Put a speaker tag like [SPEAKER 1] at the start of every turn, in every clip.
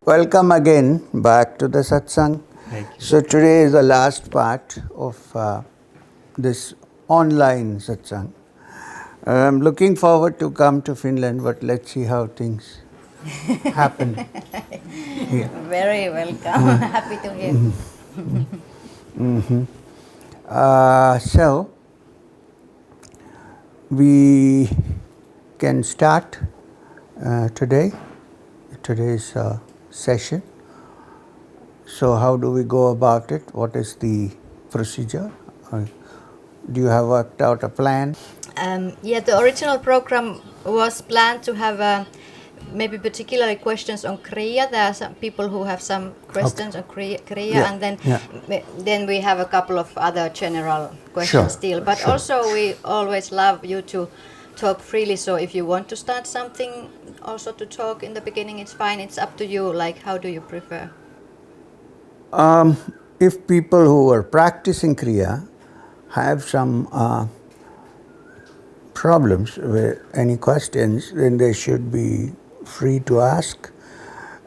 [SPEAKER 1] Welcome again back to the Satsang.
[SPEAKER 2] Thank you.
[SPEAKER 1] So today is the last part of this online Satsang. I'm looking forward to come to Finland, but let's see how things happen here.
[SPEAKER 3] Very welcome. Happy to hear.
[SPEAKER 1] So we can start today's session. So how do we go about it? What is the procedure? Do you have worked out a plan?
[SPEAKER 3] The original program was planned to have maybe particularly questions on Kriya. There are some people who have some questions on Kriya,
[SPEAKER 1] Yeah,
[SPEAKER 3] and then
[SPEAKER 1] yeah.
[SPEAKER 3] then we have a couple of other general questions
[SPEAKER 1] Sure,
[SPEAKER 3] still. But
[SPEAKER 1] sure.
[SPEAKER 3] also we always love you to talk freely. So if you want to start something, also to talk in the beginning, it's fine. It's up to you. Like, how do you prefer?
[SPEAKER 1] If people who are practicing Kriya have some problems with any questions, then they should be free to ask.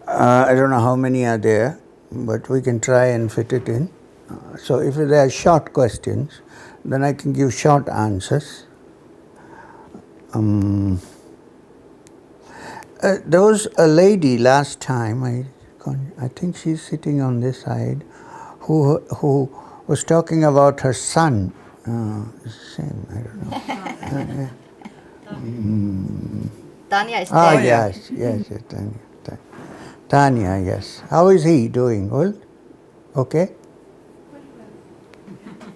[SPEAKER 1] I don't know how many are there, but we can try and fit it in. So if there are short questions, then I can give short answers. There was a lady last time, I think she's sitting on this side, who was talking about her son. Same, I don't know.
[SPEAKER 3] Tanya is there.
[SPEAKER 1] Yes, Tanya. Tanya, yes. How is he doing? Well, okay?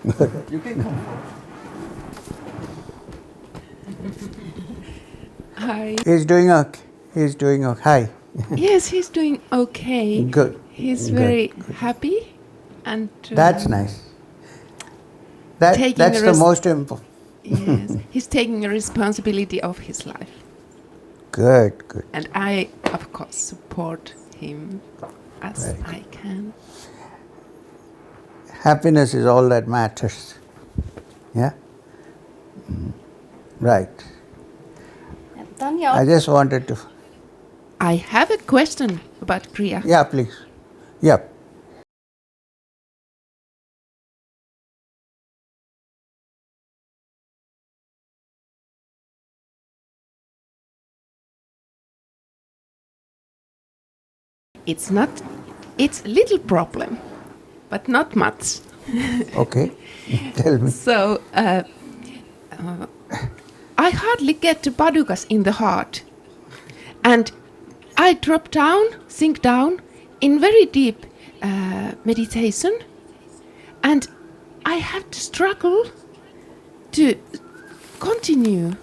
[SPEAKER 2] You can come.
[SPEAKER 4] Hi.
[SPEAKER 1] He's doing okay. Hi.
[SPEAKER 4] Yes, he's doing okay.
[SPEAKER 1] Good.
[SPEAKER 4] He's
[SPEAKER 1] Good,
[SPEAKER 4] very
[SPEAKER 1] good.
[SPEAKER 4] happy, and
[SPEAKER 1] That's nice.
[SPEAKER 4] Taking
[SPEAKER 1] That's
[SPEAKER 4] the
[SPEAKER 1] the most important.
[SPEAKER 4] Yes, he's taking a responsibility of his life,
[SPEAKER 1] Good.
[SPEAKER 4] and I, of course, support him as
[SPEAKER 1] Very good.
[SPEAKER 4] I can.
[SPEAKER 1] Happiness is all that matters. Yeah? Right.
[SPEAKER 3] Tanya,
[SPEAKER 1] I just wanted to...
[SPEAKER 4] I have a question about Kriya.
[SPEAKER 1] Yeah, please. Yep.
[SPEAKER 4] It's a little problem, but not much.
[SPEAKER 1] Okay. Tell me.
[SPEAKER 4] So, I hardly get to padukas in the heart. And I drop down, sink down in very deep meditation. And I have to struggle to continue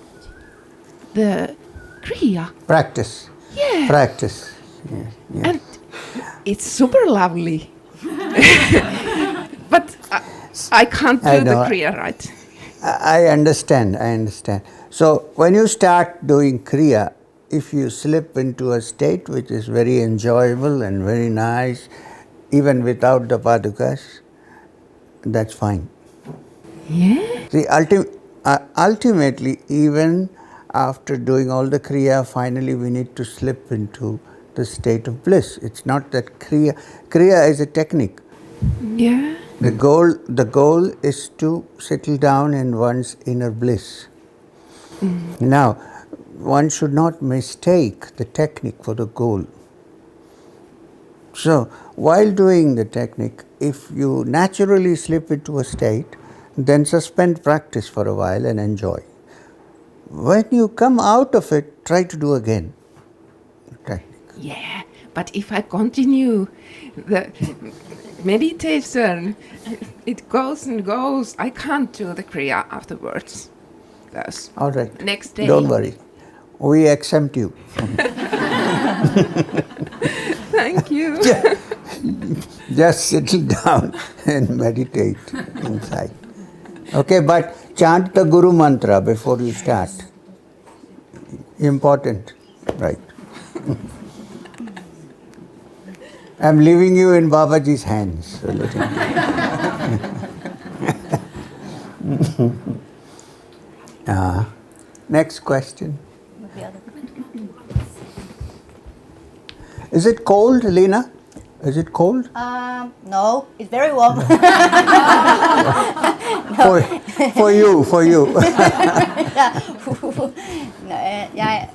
[SPEAKER 4] the Kriya.
[SPEAKER 1] Practice.
[SPEAKER 4] Yeah.
[SPEAKER 1] Practice. Yes.
[SPEAKER 4] And it's super lovely. But I can't do
[SPEAKER 1] I
[SPEAKER 4] the
[SPEAKER 1] know.
[SPEAKER 4] Kriya right.
[SPEAKER 1] I understand. So when you start doing Kriya, if you slip into a state which is very enjoyable and very nice, even without the padukas, that's fine.
[SPEAKER 4] Yeah.
[SPEAKER 1] See, ultimately, even after doing all the Kriya, finally we need to slip into the state of bliss. It's not that Kriya is a technique.
[SPEAKER 4] Yeah.
[SPEAKER 1] The goal is to settle down in one's inner bliss. Now, one should not mistake the technique for the goal. So, while doing the technique, if you naturally slip into a state, then suspend practice for a while and enjoy. When you come out of it, try to do again. Technique.
[SPEAKER 4] Yeah, but if I continue the meditation, it goes and goes. I can't do the Kriya afterwards. Thus,
[SPEAKER 1] All right.
[SPEAKER 4] next day.
[SPEAKER 1] Don't worry. We exempt you.
[SPEAKER 4] Thank you.
[SPEAKER 1] Just settle down and meditate inside. Okay, but chant the Guru mantra before you start. Important, right? I'm leaving you in Babaji's hands. Next question. Is it cold, Lena? Is it cold?
[SPEAKER 3] No, it's very warm.
[SPEAKER 1] For you.
[SPEAKER 3] Yeah,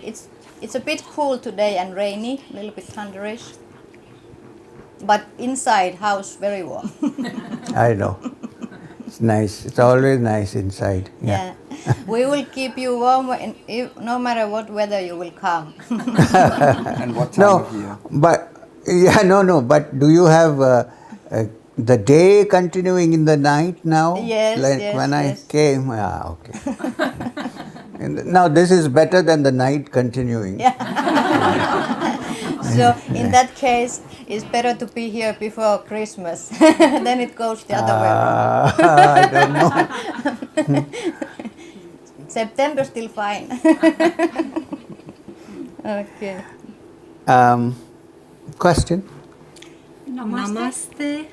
[SPEAKER 3] it's a bit cool today and rainy, a little bit thunderish. But inside house very warm.
[SPEAKER 1] I know. It's nice. It's always nice inside. Yeah.
[SPEAKER 3] We will keep you warm no matter what weather you will come.
[SPEAKER 2] And what time of year?
[SPEAKER 1] But do you have the day continuing in the night now?
[SPEAKER 3] Yes,
[SPEAKER 1] like when I came. Okay. Now this is better than the night continuing.
[SPEAKER 3] So in that case, it's better to be here before Christmas. Then it goes the other way around.
[SPEAKER 1] I don't know.
[SPEAKER 3] September still fine. Okay.
[SPEAKER 1] Question?
[SPEAKER 5] Namaste.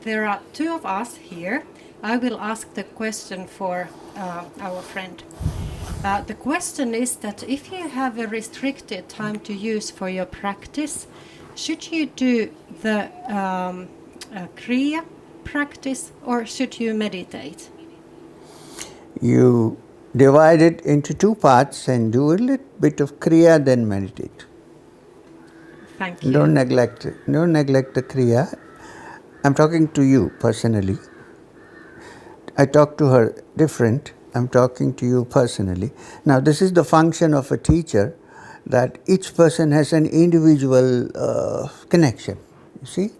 [SPEAKER 5] There are two of us here. I will ask the question for our friend. The question is that if you have a restricted time to use for your practice, should you do the Kriya practice or should you meditate?
[SPEAKER 1] You divide it into two parts and do a little bit of Kriya, then meditate.
[SPEAKER 5] Thank you.
[SPEAKER 1] Don't neglect it. Don't neglect the Kriya. I'm talking to you personally. I talk to her different. I'm talking to you personally. Now, this is the function of a teacher, that each person has an individual connection, you see.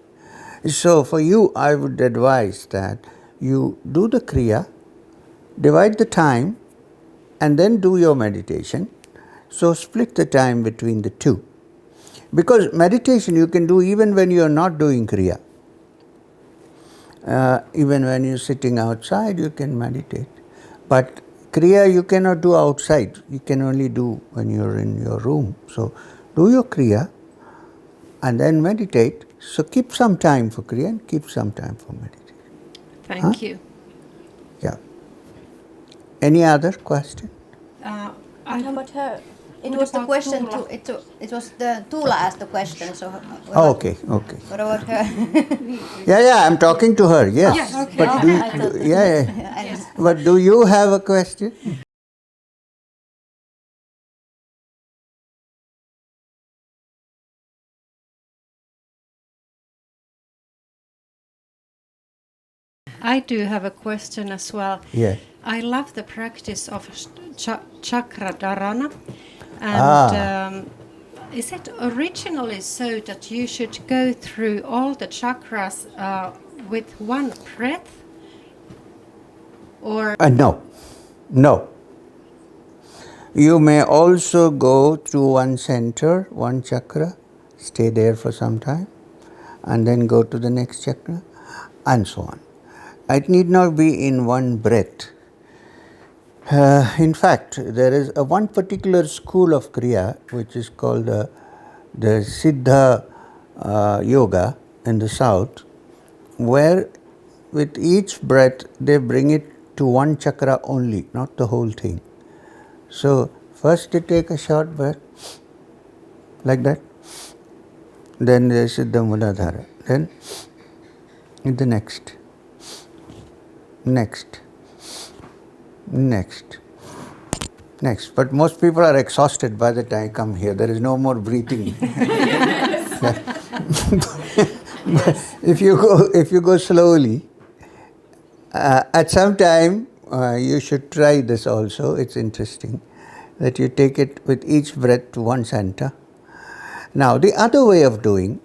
[SPEAKER 1] So, for you, I would advise that you do the Kriya, divide the time, and then do your meditation. So, split the time between the two. Because meditation you can do even when you are not doing Kriya. Even when you're sitting outside, you can meditate. But Kriya you cannot do outside. You can only do when you're in your room. So, do your Kriya and then meditate. So, keep some time for Kriya and keep some time for meditation.
[SPEAKER 5] Thank you.
[SPEAKER 1] Yeah. Any other question?
[SPEAKER 5] I don't.
[SPEAKER 3] But it was the question. It was the Tula asked the question. So.
[SPEAKER 1] Okay.
[SPEAKER 3] What about her?
[SPEAKER 1] Yeah. I'm talking to her. Yes.
[SPEAKER 5] Yes, okay.
[SPEAKER 1] But but do you have a question?
[SPEAKER 5] I do have a question as well.
[SPEAKER 1] Yes.
[SPEAKER 5] I love the practice of chakra dharana. And is it originally so that you should go through all the chakras with one breath? Or
[SPEAKER 1] No. You may also go to one center, one chakra, stay there for some time, and then go to the next chakra, and so on. It need not be in one breath. In fact, there is one particular school of Kriya which is called the Siddha yoga in the south, where with each breath they bring it to one chakra only, not the whole thing. So, first they take a short breath, like that, then they Siddha Muladhara, then the next. But most people are exhausted by the time I come here. There is no more breathing. If you go slowly, at some time you should try this also. It's interesting that you take it with each breath to one center. Now, the other way of doing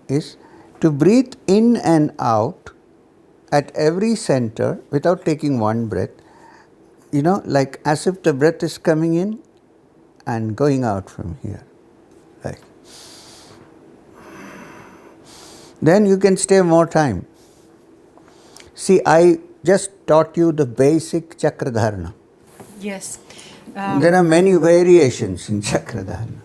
[SPEAKER 1] is to breathe in and out at every center without taking one breath, like as if the breath is coming in and going out from here. Like. Then you can stay more time. See, I just taught you the basic chakra dharana.
[SPEAKER 5] yes.
[SPEAKER 1] There are many variations in chakra dharana.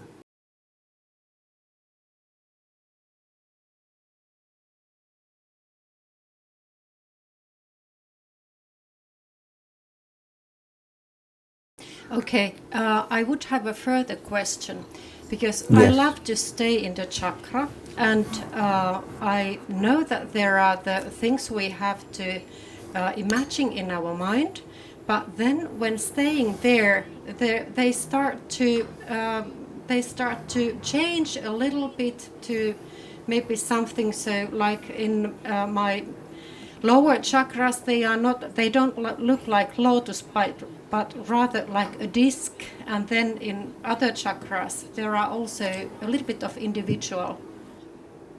[SPEAKER 5] Okay, I would have a further question because I
[SPEAKER 1] Yes.
[SPEAKER 5] love to stay in the chakra, and I know that there are the things we have to imagine in our mind, but then when staying there, they start to change a little bit to maybe something. So, like in my lower chakras, they don't look like lotus, but rather like a disc. And then in other chakras, there are also a little bit of individual.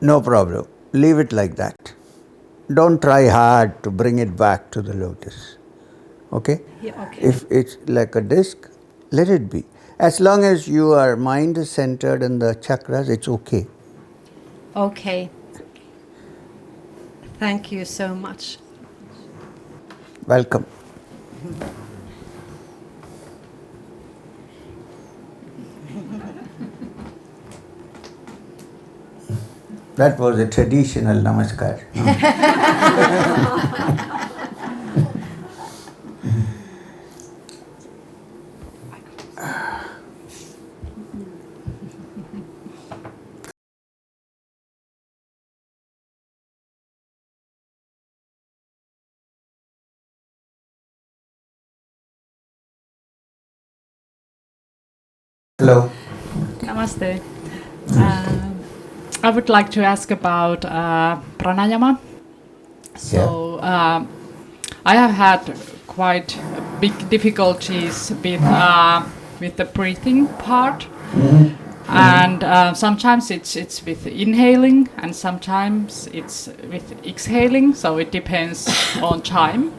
[SPEAKER 1] No problem. Leave it like that. Don't try hard to bring it back to the lotus. Okay?
[SPEAKER 5] Yeah, okay.
[SPEAKER 1] If it's like a disc, let it be. As long as your mind is centered in the chakras, it's okay.
[SPEAKER 5] Okay. Thank you so much.
[SPEAKER 1] Welcome. That was a traditional namaskar. Hello.
[SPEAKER 6] Namaste. I would like to ask about pranayama. So I have had quite big difficulties with the breathing part, and sometimes it's with inhaling, and sometimes it's with exhaling. So it depends on time.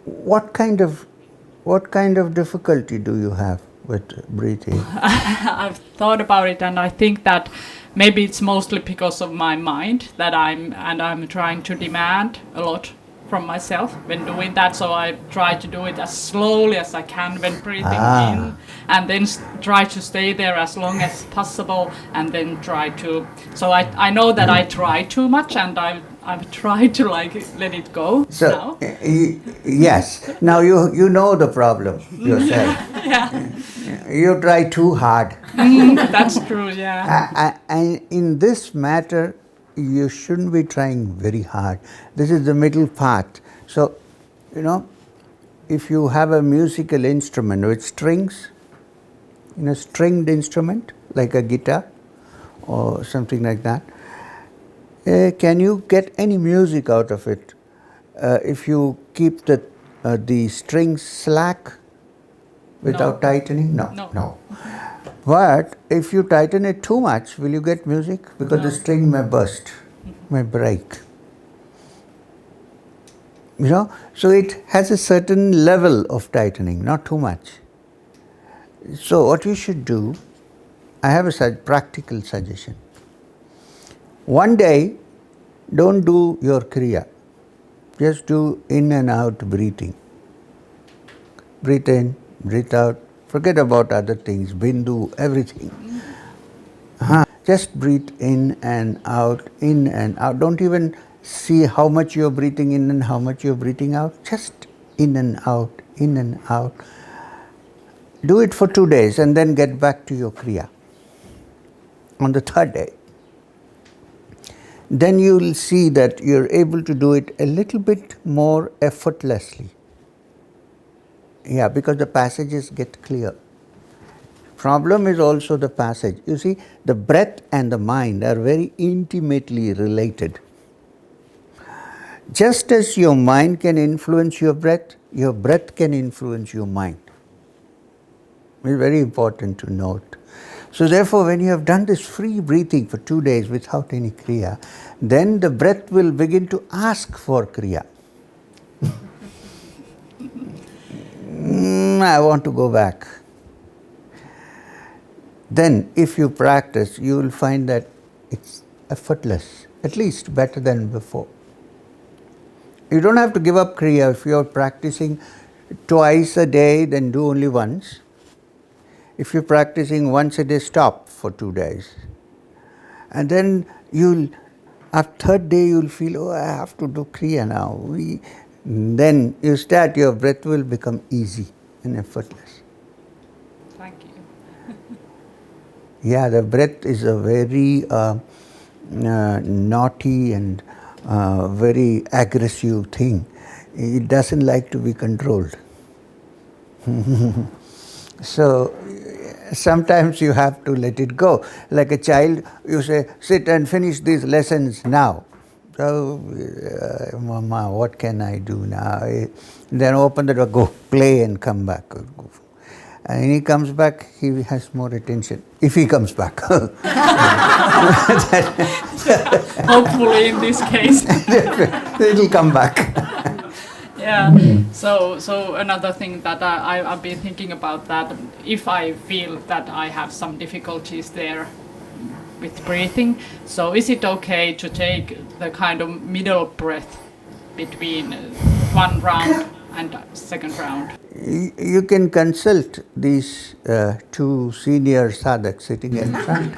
[SPEAKER 1] What kind of difficulty do you have with breathing?
[SPEAKER 6] I've thought about it, and I think that maybe it's mostly because of my mind that I'm trying to demand a lot from myself when doing that. So I try to do it as slowly as I can when breathing in, and then try to stay there as long as possible, and then try to. So I know that I try too much, and I've tried to let it go.
[SPEAKER 1] So
[SPEAKER 6] now.
[SPEAKER 1] yes, now you know the problem yourself.
[SPEAKER 6] Yeah,
[SPEAKER 1] You try too hard.
[SPEAKER 6] that's true. Yeah.
[SPEAKER 1] And in this matter, you shouldn't be trying very hard. This is the middle path. So, if you have a musical instrument with strings, stringed instrument like a guitar or something like that, can you get any music out of it if you keep the strings slack without tightening? No. But if you tighten it too much, will you get music? Because the string may burst, may break. So it has a certain level of tightening, not too much. So what you should do, I have a practical suggestion. One day, don't do your Kriya. Just do in and out breathing. Breathe in, breathe out. Forget about other things, bindu, everything. Just breathe in and out, in and out. Don't even see how much you're breathing in and how much you're breathing out. Just in and out, in and out. Do it for 2 days and then get back to your Kriya. On the third day, then you will see that you're able to do it a little bit more effortlessly. Yeah, because the passages get clear. Problem is also the passage. You see, the breath and the mind are very intimately related. Just as your mind can influence your breath can influence your mind. It's very important to note. So therefore, when you have done this free breathing for 2 days without any Kriya, then the breath will begin to ask for Kriya. I want to go back. Then if you practice, you will find that it's effortless, at least better than before. You don't have to give up Kriya. If you're practicing twice a day, then do only once. If you're practicing once a day, stop for 2 days. And then after third day, you'll feel, I have to do Kriya now. Then you start, your breath will become easy. and effortless.
[SPEAKER 6] Thank you.
[SPEAKER 1] Yeah, the breath is a very naughty and very aggressive thing. It doesn't like to be controlled. So sometimes you have to let it go. Like a child, you say, sit and finish these lessons now. So, Mama, what can I do now? Then open the door, go play and come back. And when he comes back, he has more attention. If he comes back.
[SPEAKER 6] Hopefully in this case.
[SPEAKER 1] It will come back.
[SPEAKER 6] Yeah. So another thing that I've been thinking about, that if I feel that I have some difficulties there with breathing, so is it okay to take the kind of middle breath between one round and second round?
[SPEAKER 1] You can consult these two senior sadhaks sitting in front.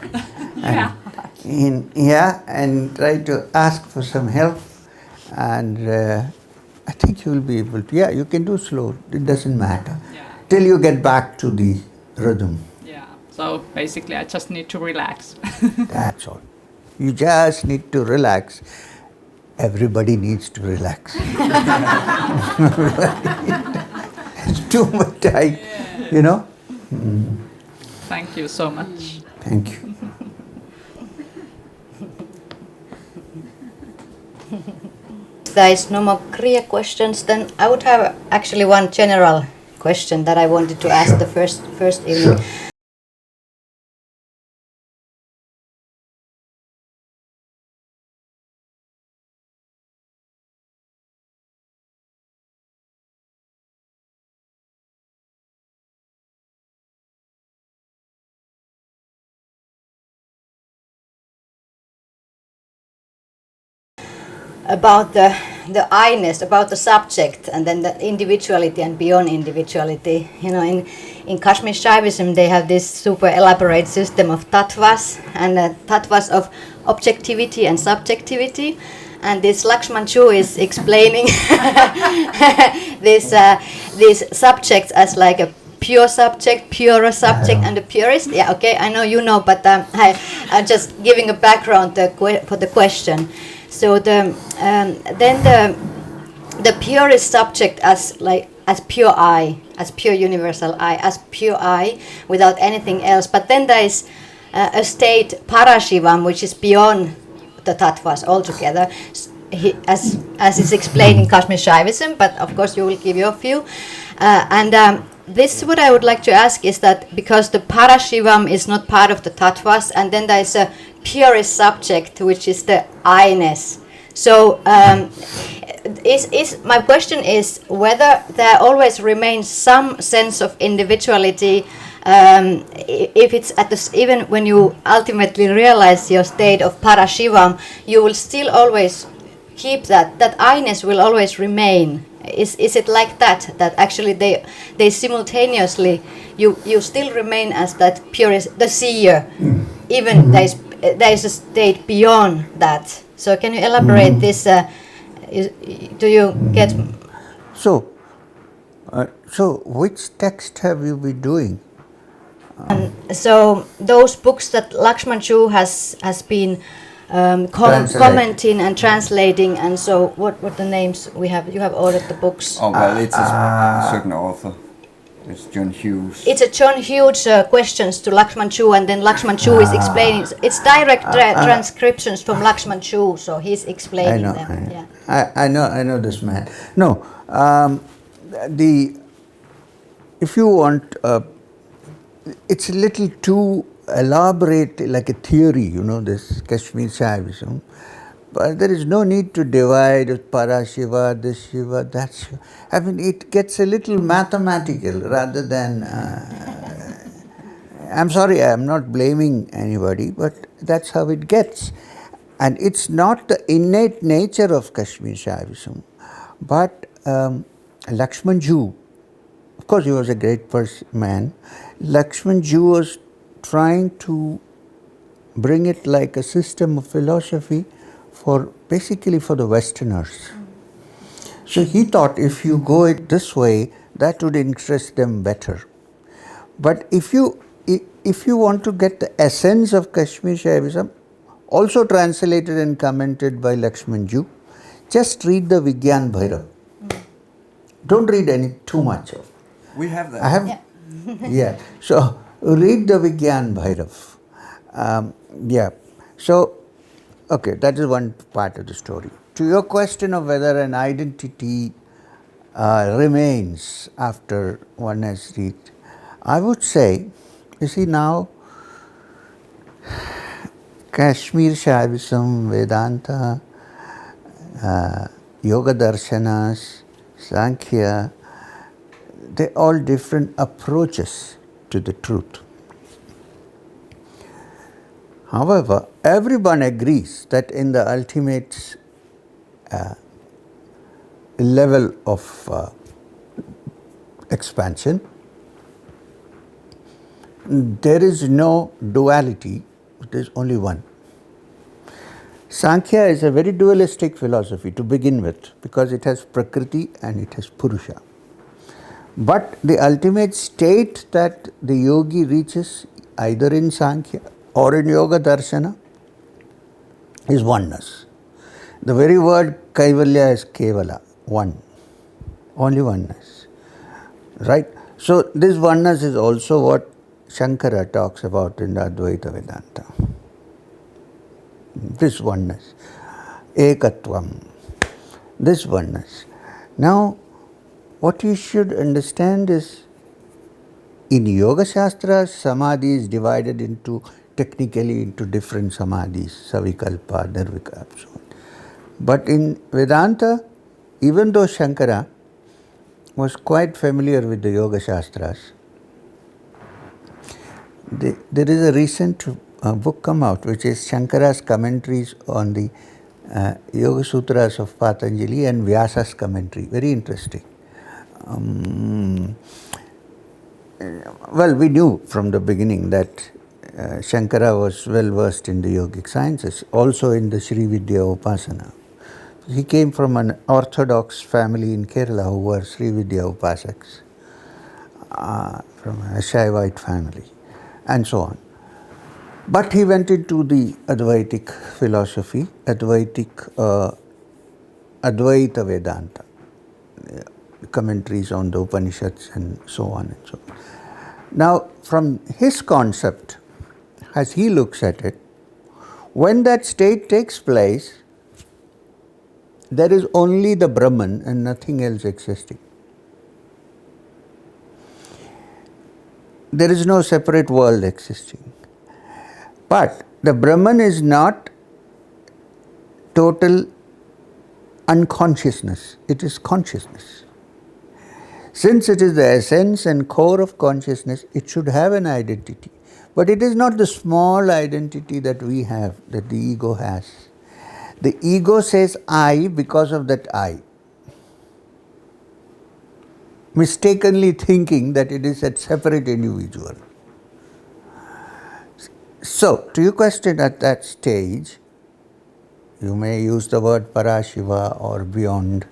[SPEAKER 1] And try to ask for some help. And I think you will be able to. Yeah, you can do slow. It doesn't matter.
[SPEAKER 6] Yeah.
[SPEAKER 1] Till you get back to the rhythm.
[SPEAKER 6] Yeah. So basically, I just need to relax.
[SPEAKER 1] That's all. You just need to relax. Everybody needs to relax. It's too much time, you know.
[SPEAKER 6] Thank you so much.
[SPEAKER 1] Thank you.
[SPEAKER 3] If there is no more Kriya questions, then I would have actually one general question that I wanted to ask the first evening. About the I-ness, about the subject, and then the individuality and beyond individuality. You know, in Kashmir Shaivism, they have this super elaborate system of tattvas, and tattvas of objectivity and subjectivity. And this Lakshman Joo is explaining these subjects as like a pure subject, purer subject, and the purest. Yeah, okay, I know you know, but I'm just giving a background for the question. So then the purest subject as pure I, as pure universal I, as pure I without anything else. But then there is a state ParashiVam, which is beyond the tattvas altogether, as is explained in Kashmir Shaivism. But of course you will give your view. This what I would like to ask is that because the ParashiVam is not part of the tattvas, and then there is a purest subject, which is the I-ness. So my question is whether there always remains some sense of individuality, if it's even when you ultimately realize your state of ParashiVam, you will still always keep that I-ness will always remain. Is it like that actually they simultaneously you still remain as that purest, the seer, even there is a state beyond that. So can you elaborate this? Do you get?
[SPEAKER 1] So which text have you been doing?
[SPEAKER 3] So those books that Lakshman Joo has been commenting and translating, and so what the names we have? You have ordered the books.
[SPEAKER 2] Oh well, it's a certain author. It's John Hughes.
[SPEAKER 3] It's a John Hughes questions to Lakshman Joo, and then Lakshman Joo is explaining. It's direct transcriptions from Lakshman Joo, so he's explaining them. Yeah.
[SPEAKER 1] I know this man. No, if you want, it's a little too elaborate, like a theory, you know, this Kashmir Shaivism. But there is no need to divide ParashiVa, this Shiva, that Shiva. I mean, it gets a little mathematical rather than. I'm sorry, I'm not blaming anybody, but that's how it gets. And it's not the innate nature of Kashmir Shaivism. But Lakshman Joo, of course, he was a great man. Lakshman Joo was trying to bring it like a system of philosophy basically for the Westerners. So he thought if you go it this way, that would interest them better. But if you want to get the essence of Kashmir Shaivism, also translated and commented by Lakshman Joo, just read the Vignana Bhairava. Don't read too much of.
[SPEAKER 2] We have that.
[SPEAKER 1] I have, yeah. So read the Vignana Bhairava. Yeah. So, okay, that is one part of the story. To your question of whether an identity remains after one has reached, I would say, you see now, Kashmir Shaivism, Vedanta, Yoga Darshanas, Sankhya, they're all different approaches to the truth. However, everyone agrees that in the ultimate level of expansion, there is no duality, it is only one. Sankhya is a very dualistic philosophy to begin with, because it has Prakriti and it has Purusha. But the ultimate state that the yogi reaches, either in Sankhya or in Yoga Darshana, is oneness. The very word Kaivalya is Kevala, one, only oneness. Right? So this oneness is also what Shankara talks about in the Advaita Vedanta. This oneness, ekatvam, this oneness. Now, what you should understand is, in Yoga Shastras, Samadhi is divided technically into different Samadhis, Savikalpa, Nirvikalpa, so on. But in Vedanta, even though Shankara was quite familiar with the Yoga Shastras, there is a recent book come out, which is Shankara's commentaries on the Yoga Sutras of Patanjali and Vyasa's commentary. Very interesting. Well, we knew from the beginning that Shankara was well versed in the yogic sciences, also in the Sri Vidya Upasana. He came from an orthodox family in Kerala who were Sri Vidya Upasaks, from a Shaivite family, and so on. But he went into the Advaitic philosophy, Advaita Vedanta, commentaries on the Upanishads and so on and so on. Now, from his concept, as he looks at it, when that state takes place, there is only the Brahman and nothing else existing. There is no separate world existing. But the Brahman is not total unconsciousness, it is consciousness. Since it is the essence and core of consciousness, it should have an identity. But it is not the small identity that we have, that the ego has. The ego says I because of that I, mistakenly thinking that it is a separate individual. So, to your question, at that stage, you may use the word Parashiva or beyond,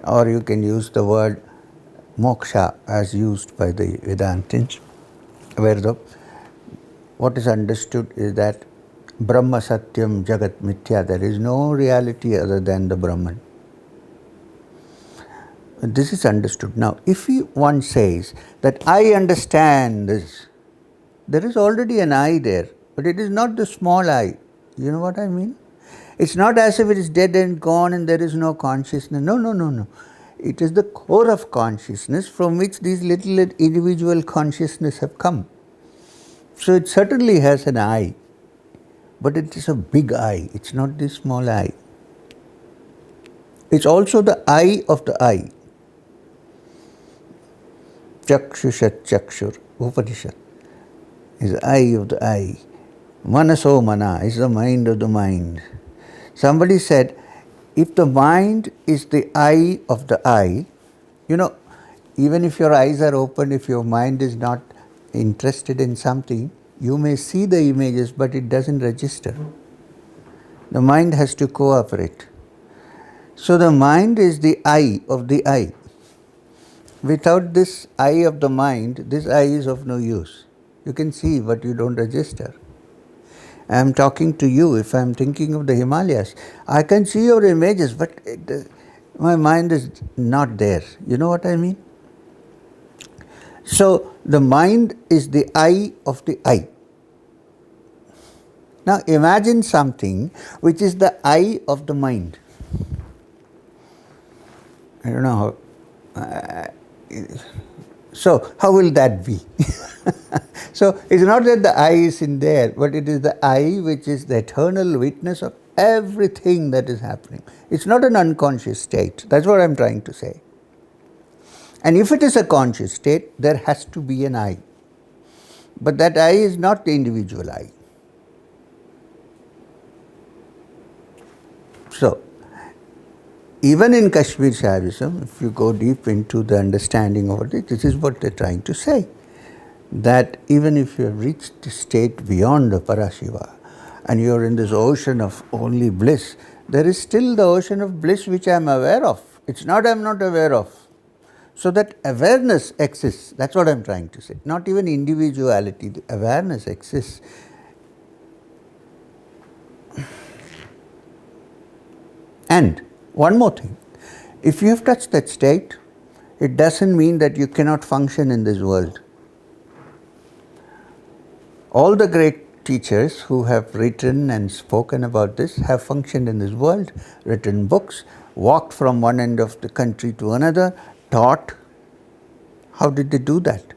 [SPEAKER 1] or you can use the word moksha as used by the Vedantins, where what is understood is that Brahma Satyam Jagat Mithya, there is no reality other than the Brahman. This is understood. Now, if one says that I understand this, there is already an I there, but it is not the small I. You know what I mean? It's not as if it is dead and gone and there is no consciousness. No. It is the core of consciousness from which these little individual consciousness have come. So it certainly has an I, but it is a big I. It's not the small I. It's also the I of the I. Chakshushat Chakshur, Upanishad, is the I of the I. Manaso Mana is the mind of the mind. Somebody said, if the mind is the I of the I, even if your eyes are open, if your mind is not interested in something, you may see the images, but it doesn't register. The mind has to cooperate. So the mind is the I of the I. without this eye of the mind, this eye is of no use. You can see, but you don't register. I am talking to you. If I am thinking of the Himalayas, I can see your images, but my mind is not there. You know what I mean? So the mind is the eye of the eye. Now imagine something which is the eye of the mind. I don't know how. So how will that be? So it's not that the eye is in there, but it is the eye which is the eternal witness of everything that is happening. It's not an unconscious state. That's what I'm trying to say. And if it is a conscious state, there has to be an I. But that I is not the individual I. So, even in Kashmir Shaivism, if you go deep into the understanding of it, this is what they're trying to say. That even if you have reached the state beyond the Parashiva, and you're in this ocean of only bliss, there is still the ocean of bliss which I'm aware of. It's not I'm not aware of. So that awareness exists. That's what I'm trying to say. Not even individuality, the awareness exists. And one more thing, if you have touched that state, it doesn't mean that you cannot function in this world. All the great teachers who have written and spoken about this have functioned in this world, written books, walked from one end of the country to another, taught. How did they do that?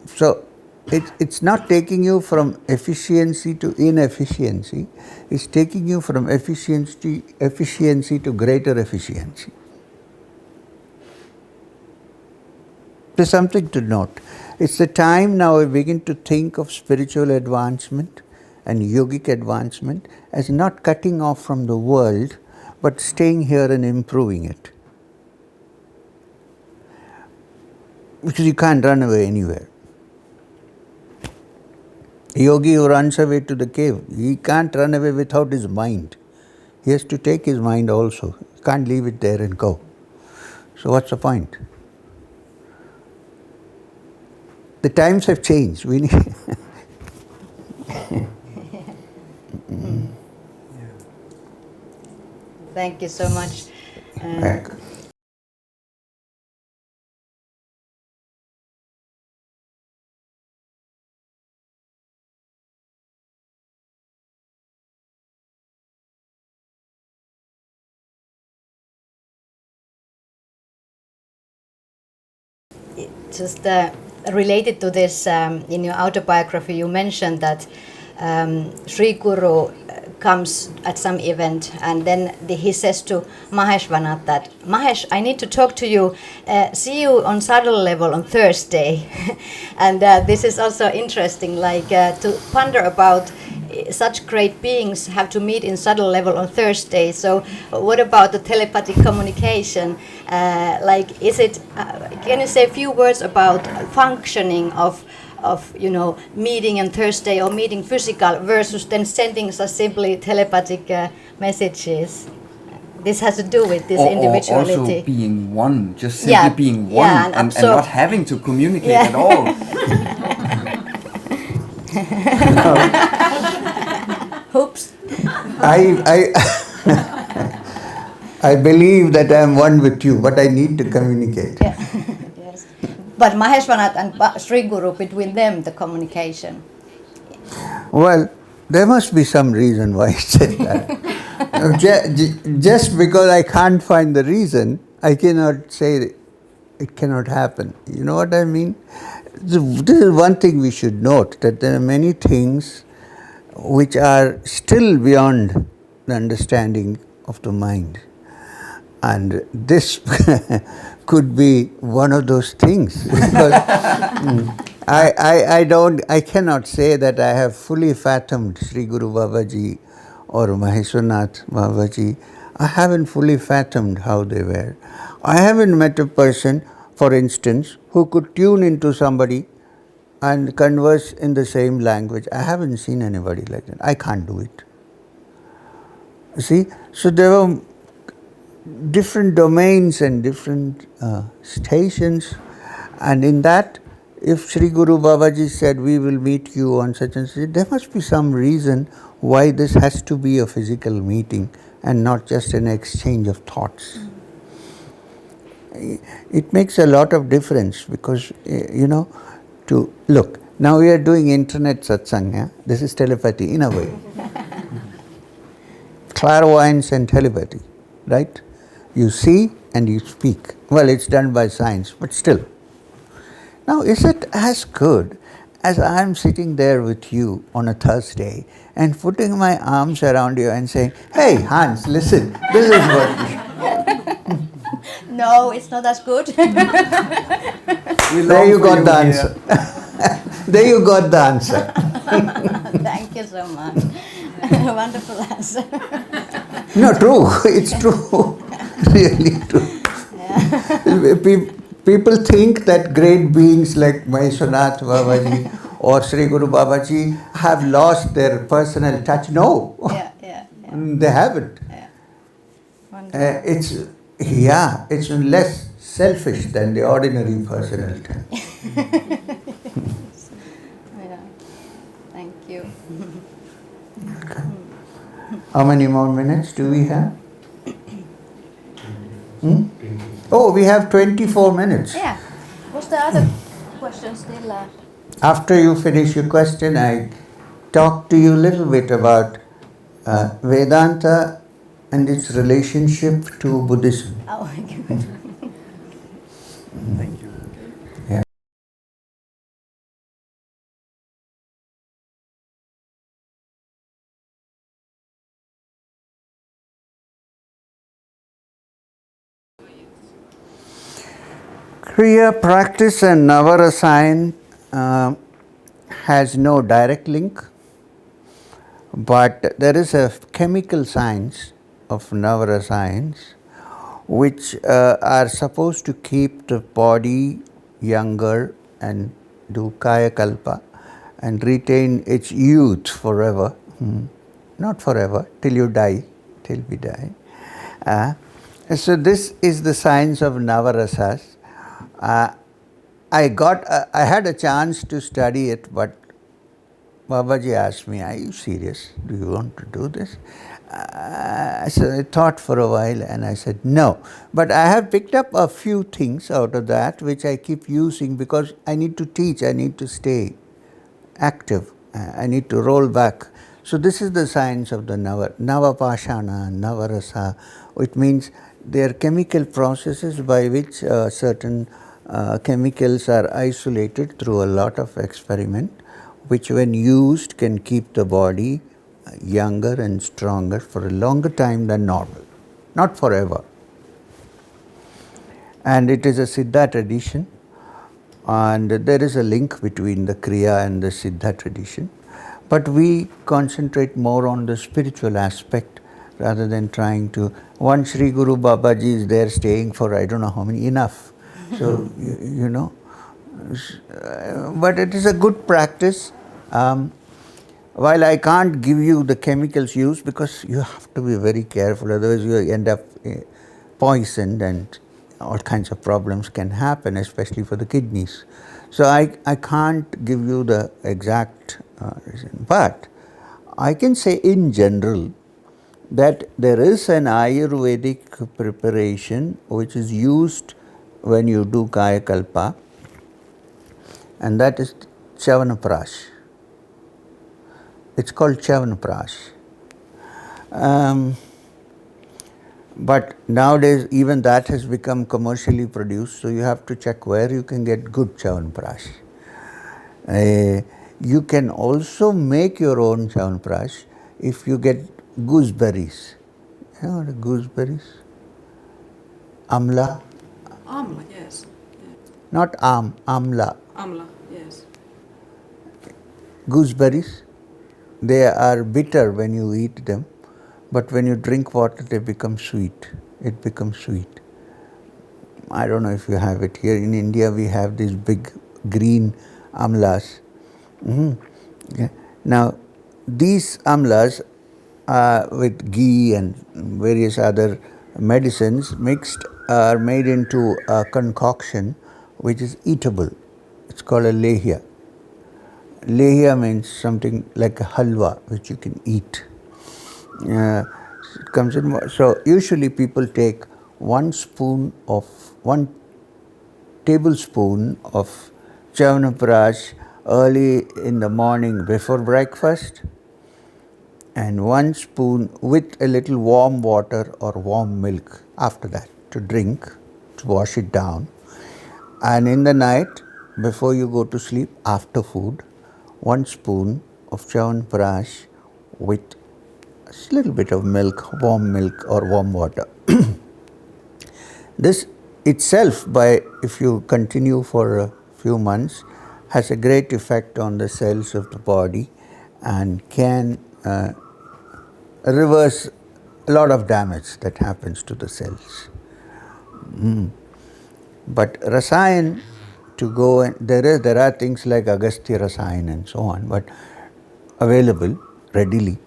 [SPEAKER 1] So it's not taking you from efficiency to inefficiency, it's taking you from efficiency to greater efficiency. There's something to note. It's the time now we begin to think of spiritual advancement and yogic advancement as not cutting off from the world, but staying here and improving it. Because you can't run away anywhere. A yogi who runs away to the cave, he can't run away without his mind. He has to take his mind also. He can't leave it there and go. So what's the point? The times have changed. We need
[SPEAKER 3] Thank you so much.
[SPEAKER 1] back.
[SPEAKER 3] Just related to this, in your autobiography, you mentioned that Sri Guru comes at some event, and then he says to Maheshwanath that, Mahesh, I need to talk to you, see you on subtle level on Thursday. And this is also interesting, like to ponder about such great beings have to meet in subtle level on Thursday. So what about the telepathic communication? Like, is it, can you say a few words about functioning of meeting on Thursday or meeting physical versus then sending such simply telepathic messages? This has to do with this individuality.
[SPEAKER 2] Or also being one, just simply being one, and not having to communicate at all.
[SPEAKER 3] Oops.
[SPEAKER 1] I believe that I am one with you, but I need to communicate.
[SPEAKER 3] Yeah. Yes. But Maheshwanath and Sri Guru, between them, the communication.
[SPEAKER 1] Well, there must be some reason why I said that. Just because I can't find the reason, I cannot say it cannot happen. You know what I mean? This is one thing we should note, that there are many things which are still beyond the understanding of the mind. And this could be one of those things. Because I cannot say that I have fully fathomed Sri Guru Babaji or Maheshwanath Babaji. I haven't fully fathomed how they were. I haven't met a person, for instance, who could tune into somebody and converse in the same language. I haven't seen anybody like that. I can't do it. See, so there were different domains and different stations, and in that, if Sri Guru Babaji said we will meet you on such and such, there must be some reason why this has to be a physical meeting and not just an exchange of thoughts. It makes a lot of difference because, to look, now we are doing internet satsang, yeah? This is telepathy in a way. Clairvoyance and telepathy, right? You see and you speak. Well, it's done by science, but still. Now, is it as good as I am sitting there with you on a Thursday and putting my arms around you and saying, hey, Hans, listen, this is what...
[SPEAKER 3] No, it's not as good.
[SPEAKER 1] There you got the answer. There you got the answer.
[SPEAKER 3] Thank you so much. Wonderful answer.
[SPEAKER 1] No, true. It's true. Really true. Yeah. People think that great beings like Maheshwanath Babaji or Sri Guru Babaji have lost their personal touch. No.
[SPEAKER 3] Yeah.
[SPEAKER 1] They haven't.
[SPEAKER 3] Yeah.
[SPEAKER 1] It's less selfish than the ordinary personal touch.
[SPEAKER 3] Yeah. Thank you.
[SPEAKER 1] Okay. How many more minutes do we have? Oh, we have 24 minutes.
[SPEAKER 3] Yeah. Was the other question still?
[SPEAKER 1] After you finish your question, I talk to you a little bit about Vedanta and its relationship to Buddhism.
[SPEAKER 3] Oh my God.
[SPEAKER 2] Thank you.
[SPEAKER 1] Yeah. Kriya practice and Navarasayana has no direct link, but there is a chemical science of Navarasayans which are supposed to keep the body younger and do Kaya Kalpa and retain its youth forever. Not forever, till you die, till we die. So this is the science of Navarasas. I had a chance to study it, but Babaji asked me, are you serious? Do you want to do this? So I thought for a while and I said no. But I have picked up a few things out of that which I keep using because I need to teach, I need to stay active, I need to roll back. So this is the science of the Navapashana, Navarasa. It means they are chemical processes by which certain chemicals are isolated through a lot of experiment, which when used can keep the body younger and stronger for a longer time than normal, not forever. And it is a Siddha tradition, and there is a link between the Kriya and the Siddha tradition. But we concentrate more on the spiritual aspect rather than trying to. One Sri Guru Babaji is there staying for I don't know how many, enough. So, but it is a good practice. While I can't give you the chemicals used because you have to be very careful, otherwise you end up poisoned and all kinds of problems can happen, especially for the kidneys. So I can't give you the exact reason, but I can say in general that there is an Ayurvedic preparation which is used when you do Kaya Kalpa, and that is Chavanaprash. It's called Chavanaprash. But nowadays even that has become commercially produced, so you have to check where you can get good Chavanaprash. You can also make your own Chavanaprash if you get gooseberries. You know what are gooseberries? Amla.
[SPEAKER 7] Amla, yes.
[SPEAKER 1] Not amla.
[SPEAKER 7] Amla, yes.
[SPEAKER 1] Gooseberries, they are bitter when you eat them, but when you drink water they become sweet. It becomes sweet. I don't know if you have it here. In India we have these big green amlas. Yeah. Now these amlas with ghee and various other medicines mixed are made into a concoction which is eatable. It's called a lehya. Lehya means something like a halwa which you can eat. It comes in. So usually people take 1 tablespoon of Chyavanprash early in the morning before breakfast, and 1 spoon with a little warm water or warm milk after that to drink, to wash it down. And in the night, before you go to sleep, after food, 1 spoon of Chyavanprash with a little bit of milk, warm milk or warm water. This itself, if you continue for a few months, has a great effect on the cells of the body and can reverse a lot of damage that happens to the cells. But rasayan, to go and there are things like Agastya rasayan and so on, but available readily.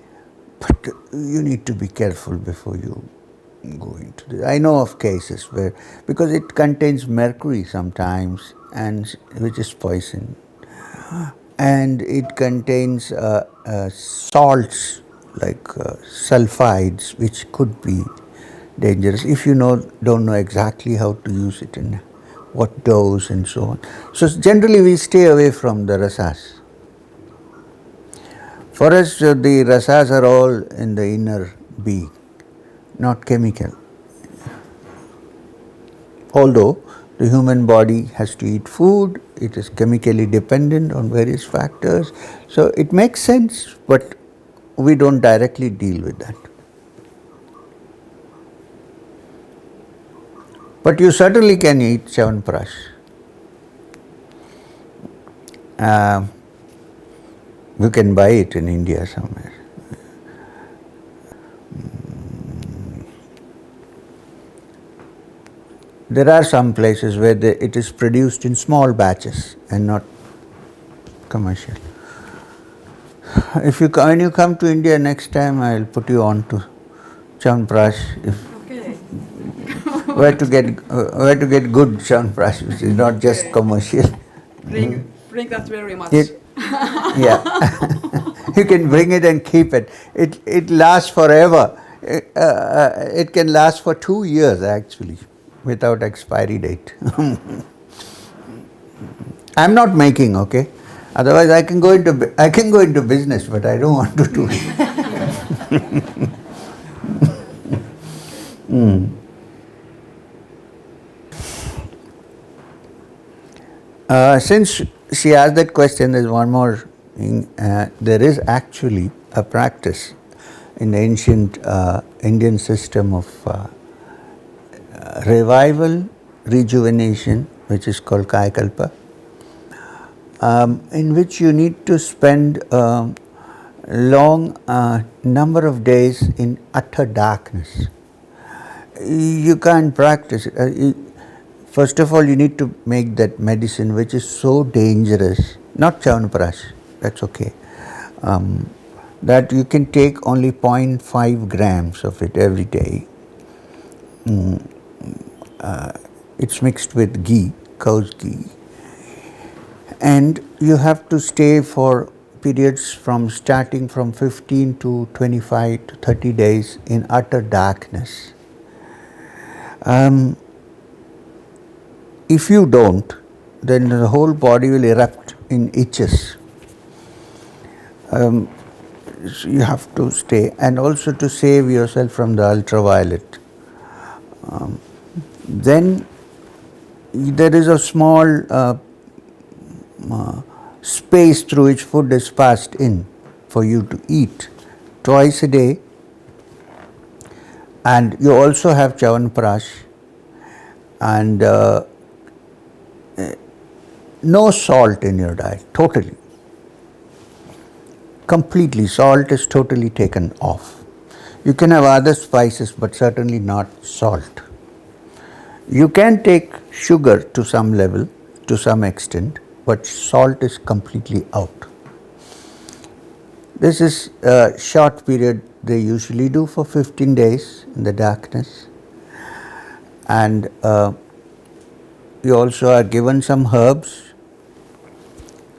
[SPEAKER 1] But you need to be careful before you go into this. I know of cases where, because it contains mercury sometimes, and which is poison, and it contains salts like sulfides, which could be dangerous if you don't know exactly how to use it and what dose and so on. So generally we stay away from the rasas. For us, the rasas are all in the inner being, not chemical. Although the human body has to eat food, it is chemically dependent on various factors, so it makes sense, but we don't directly deal with that. But you certainly can eat Chyavanprash. You can buy it in India somewhere. There are some places where it is produced in small batches and not commercial. When you come to India next time, I'll put you on to Chyavanprash.
[SPEAKER 7] Okay.
[SPEAKER 1] Where to get good Chyavanprash, which is not just commercial.
[SPEAKER 7] Bring that very much.
[SPEAKER 1] Yeah, you can bring it and keep it. It lasts forever. It can last for 2 years actually, without expiry date. I'm not making, okay? Otherwise, I can go into business, but I don't want to do it. Since she asked that question, there's one more thing. There is actually a practice in the ancient Indian system of revival, rejuvenation, which is called Kalpa, in which you need to spend a long number of days in utter darkness. You can't practice it. First of all, you need to make that medicine, which is so dangerous, not Chyavanprash, that's okay, that you can take only 0.5 grams of it every day. It's mixed with ghee, cow's ghee. And you have to stay for periods starting from 15 to 25 to 30 days in utter darkness. If you don't, then the whole body will erupt in itches. So you have to stay, and also to save yourself from the ultraviolet. Then there is a small space through which food is passed in for you to eat twice a day, and you also have Chyavanprash, and no salt in your diet, totally. Completely, salt is totally taken off. You can have other spices, but certainly not salt. You can take sugar to some level, to some extent, but salt is completely out. This is a short period they usually do for 15 days in the darkness. and you also are given some herbs,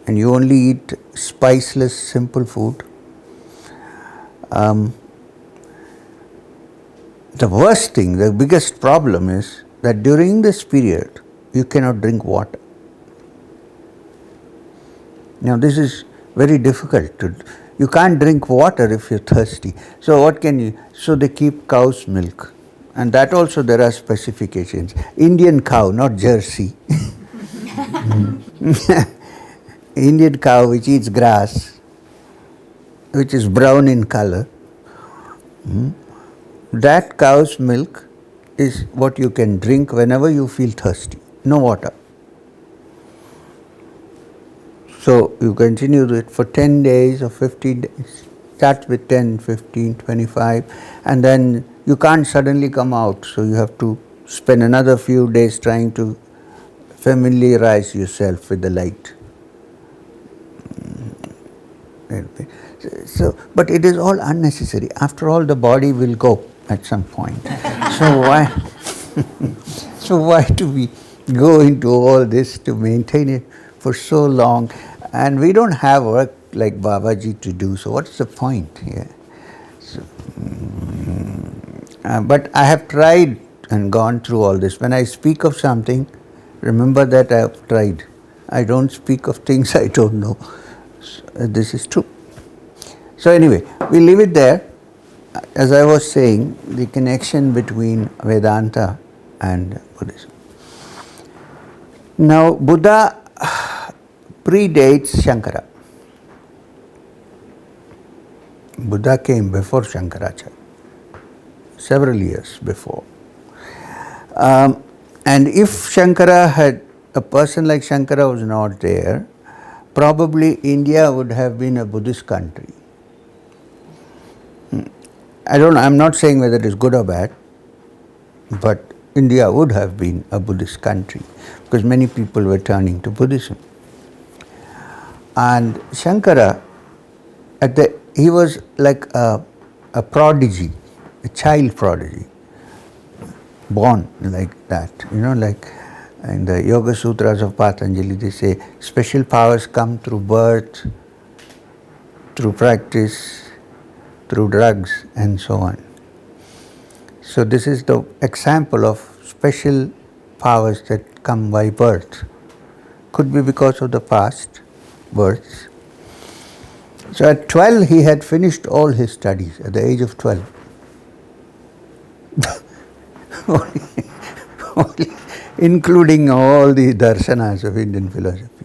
[SPEAKER 1] and you only eat spiceless, simple food. The worst thing, the biggest problem is that during this period, you cannot drink water. Now, this is very difficult to. You can't drink water if you're thirsty. So, what can you? So, they keep cow's milk, and that also there are specifications. Indian cow, not Jersey. Indian cow which eats grass, which is brown in color. That cow's milk is what you can drink whenever you feel thirsty. No water. So you continue it for 10 days or 15 days. Start with 10, 15, 25, and then you can't suddenly come out. So you have to spend another few days trying to familiarize yourself with the light. So, but it is all unnecessary. After all, the body will go at some point. So why? So why do we go into all this to maintain it for so long? And we don't have work like Babaji to do. So what's the point here? So, but I have tried and gone through all this. When I speak of something, remember that I have tried. I don't speak of things I don't know. So, this is true. So anyway, we leave it there. As I was saying, the connection between Vedanta and Buddhism. Now, Buddha predates Shankara. Buddha came before Shankaracharya, several years before. And if Shankara had, a person like Shankara was not there, probably India would have been a Buddhist country. I'm not saying whether it is good or bad, but India would have been a Buddhist country because many people were turning to Buddhism. And Shankara, he was like a prodigy, a child prodigy, born like that. Like in the Yoga Sutras of Patanjali, they say special powers come through birth, through practice, through drugs, and so on. So this is the example of special powers that come by birth. Could be because of the past births. So at 12 he had finished all his studies, at the age of 12. Including all the darshanas of Indian philosophy.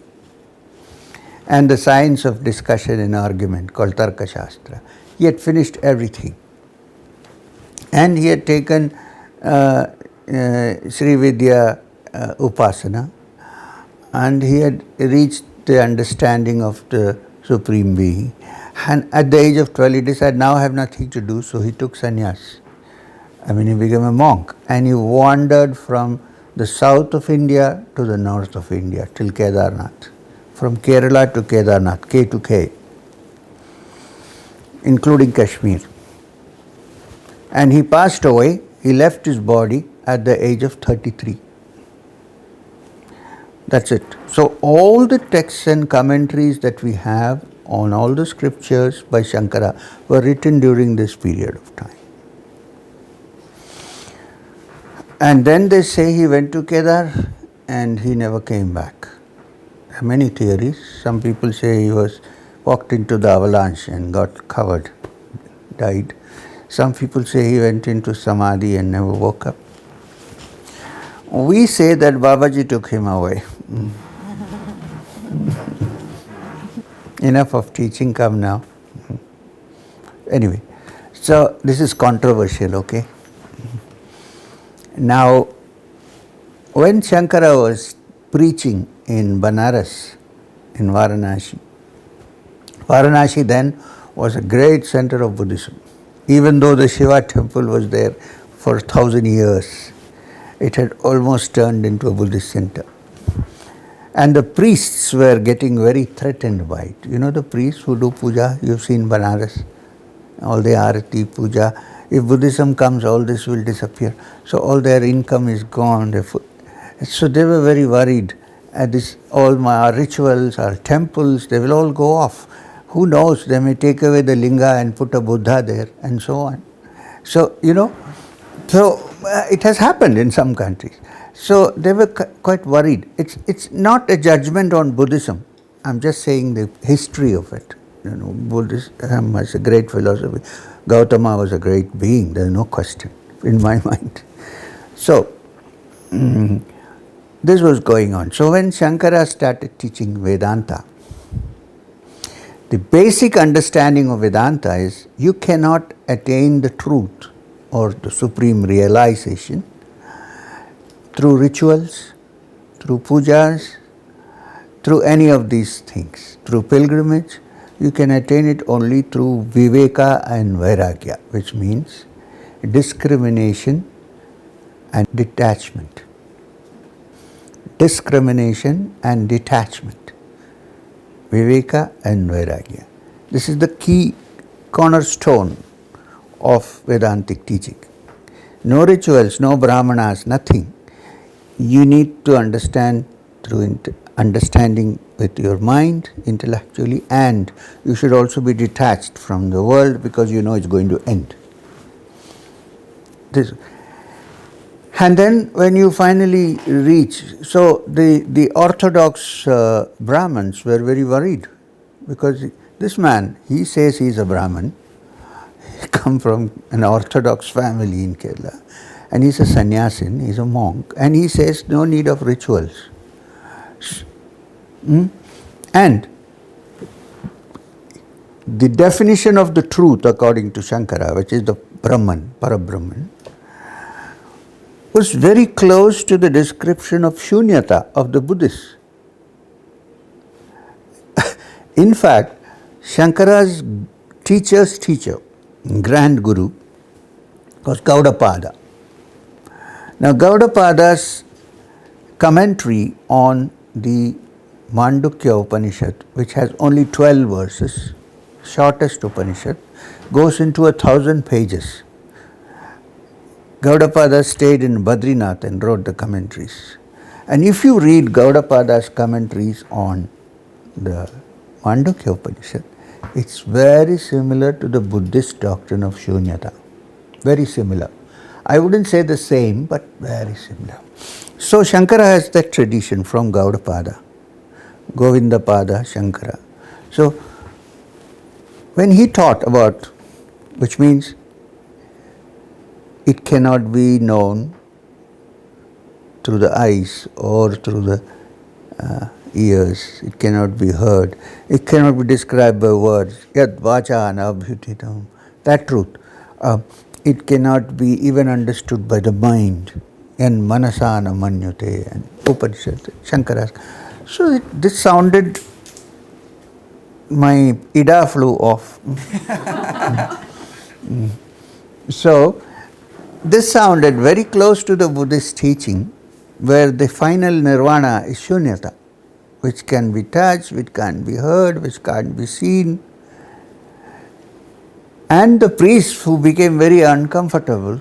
[SPEAKER 1] And the science of discussion and argument called Tarka Shastra. He had finished everything. And he had taken Sri Vidya Upasana, and he had reached the understanding of the Supreme Being. And at the age of 12 he decided, now I have nothing to do, so he took sannyas. He became a monk, and he wandered from the south of India to the north of India till Kedarnath. From Kerala to Kedarnath, K to K, including Kashmir. And he passed away, he left his body at the age of 33. That's it. So all the texts and commentaries that we have on all the scriptures by Shankara were written during this period of time. And then they say he went to Kedar and he never came back. There are many theories. Some people say he walked into the avalanche and got covered, died. Some people say he went into Samadhi and never woke up. We say that Babaji took him away. Enough of teaching, come now. Anyway, so this is controversial, okay? Now, when Shankara was preaching in Banaras, in Varanasi then was a great center of Buddhism. Even though the Shiva temple was there for 1,000 years, it had almost turned into a Buddhist center. And the priests were getting very threatened by it. The priests who do puja, you've seen Banaras, all the arati, puja, If Buddhism comes, all this will disappear. So all their income is gone. So they were very worried. All our rituals, our temples, they will all go off. Who knows, they may take away the linga and put a Buddha there and so on. So, it has happened in some countries. So they were quite worried. It's not a judgment on Buddhism. I'm just saying the history of it. Buddhism was a great philosophy. Gautama was a great being. There's no question in my mind. So this was going on. So when Shankara started teaching Vedanta, the basic understanding of Vedanta is you cannot attain the truth or the supreme realization through rituals, through pujas, through any of these things. Through pilgrimage, you can attain it only through viveka and vairagya, which means discrimination and detachment. Discrimination and detachment. Viveka and vairagya. This is the key cornerstone of Vedantic teaching. No rituals, no brahmanas, nothing. You need to understand through understanding with your mind, intellectually, and you should also be detached from the world because you know it's going to end. And then when you finally reach, so the orthodox Brahmins were very worried because this man, he says he's a Brahmin, he come from an orthodox family in Kerala, and he's a sannyasin, he's a monk, and he says no need of rituals. And the definition of the truth according to Shankara, which is the Brahman, Parabrahman, was very close to the description of Shunyata of the Buddhists. In fact, Shankara's teacher's teacher, grand guru, was Gaudapada. Now Gaudapada's commentary on the Mandukya Upanishad, which has only 12 verses, shortest Upanishad, goes into 1,000 pages. Gaudapada stayed in Badrinath and wrote the commentaries. And if you read Gaudapada's commentaries on the Mandukya Upanishad, it's very similar to the Buddhist doctrine of Shunyata. Very similar. I wouldn't say the same, but very similar. So Shankara has that tradition from Gaudapada, Govindapada, Shankara. So when he taught about, which means it cannot be known through the eyes or through the ears, it cannot be heard, it cannot be described by words, yad vacha anabhyutitam, that truth. It cannot be even understood by the mind, and manasana manyute, and Upanishad, Shankara. So this sounded, my ida flew off. So this sounded very close to the Buddhist teaching, where the final nirvana is shunyata, which can be touched, which can't be heard, which can't be seen. And the priests who became very uncomfortable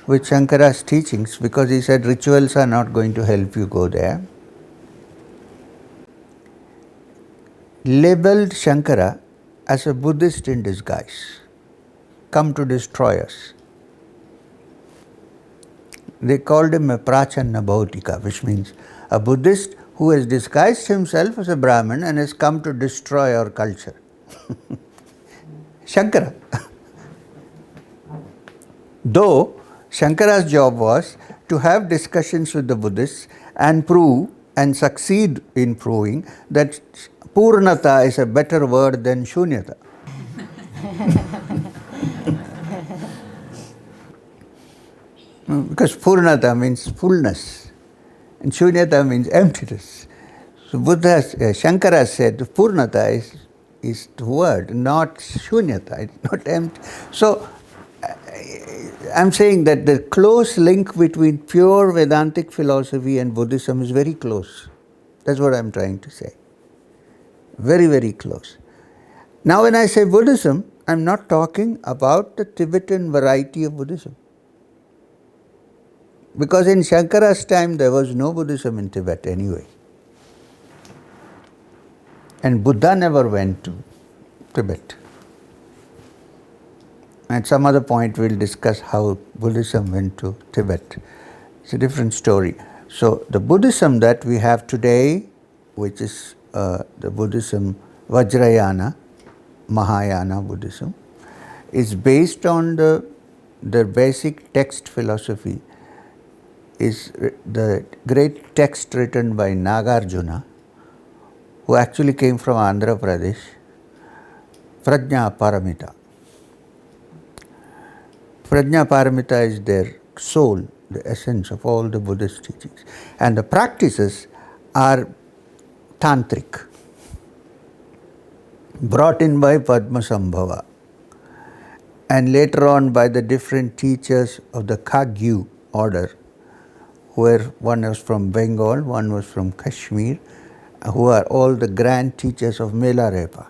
[SPEAKER 1] with Shankara's teachings because he said rituals are not going to help you go there, labeled Shankara as a Buddhist in disguise, come to destroy us. They called him a Prachanna Bhautika, which means a Buddhist who has disguised himself as a Brahmin and has come to destroy our culture. Shankara. Though Shankara's job was to have discussions with the Buddhists and prove and succeed in proving that Purnata is a better word than Shunyata. Because Purnata means fullness and Shunyata means emptiness. So Shankara said Purnata is the word, not Shunyata, it's not empty. So I'm saying that the close link between pure Vedantic philosophy and Buddhism is very close. That's what I'm trying to say. Very, very close. Now when I say Buddhism, I'm not talking about the Tibetan variety of Buddhism. Because in Shankara's time there was no Buddhism in Tibet anyway. And Buddha never went to Tibet. At some other point we'll discuss how Buddhism went to Tibet. It's a different story. So the Buddhism that we have today, which is the Buddhism Vajrayana, Mahayana Buddhism, is based on the basic text philosophy, is the great text written by Nagarjuna, who actually came from Andhra Pradesh, Prajna Paramita. Prajna Paramita is their soul, the essence of all the Buddhist teachings. And the practices are tantric, brought in by Padmasambhava, and later on by the different teachers of the Kagyu order, where one was from Bengal, one was from Kashmir, who are all the grand teachers of Melarepa.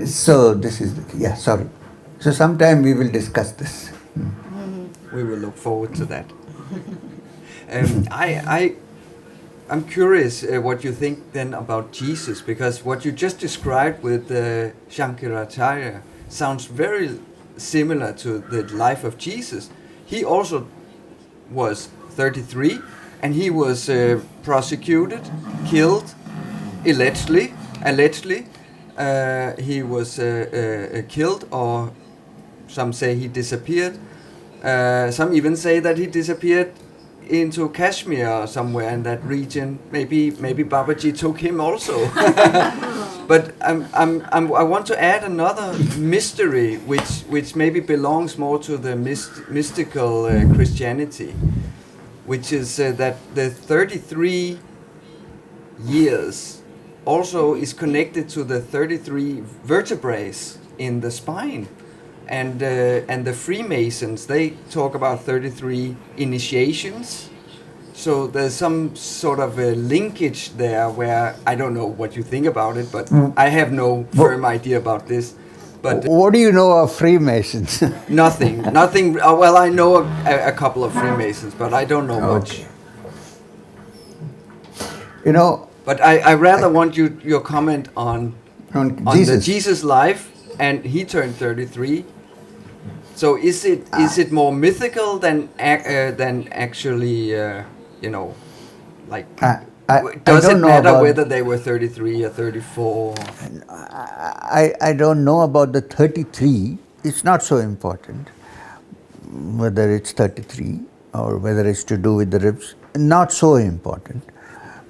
[SPEAKER 1] So this is sorry. So sometime we will discuss this.
[SPEAKER 2] We will look forward to that. I'm curious what you think then about Jesus, because what you just described with Shankaracharya sounds very similar to the life of Jesus. He also was 33 and he was prosecuted, killed, allegedly. He was killed, or some say he disappeared. Some even say that he disappeared into Kashmir or somewhere in that region. Maybe Babaji took him also. But I want to add another mystery, which maybe belongs more to the mystical Christianity, which is that the 33 years also is connected to the 33 vertebrae in the spine. And the Freemasons, they talk about 33 initiations. So there's some sort of a linkage there where I don't know what you think about it, but I have no firm idea about this. But
[SPEAKER 1] what do you know of Freemasons?
[SPEAKER 2] Nothing. Well, I know a couple of Freemasons, but I don't know much.
[SPEAKER 1] You know.
[SPEAKER 2] But I rather want your comment on the Jesus life. And he turned 33. So is it more mythical than actually does it matter whether they were 33 or 34?
[SPEAKER 1] I don't know about the 33. It's not so important whether it's 33 or whether it's to do with the ribs. Not so important.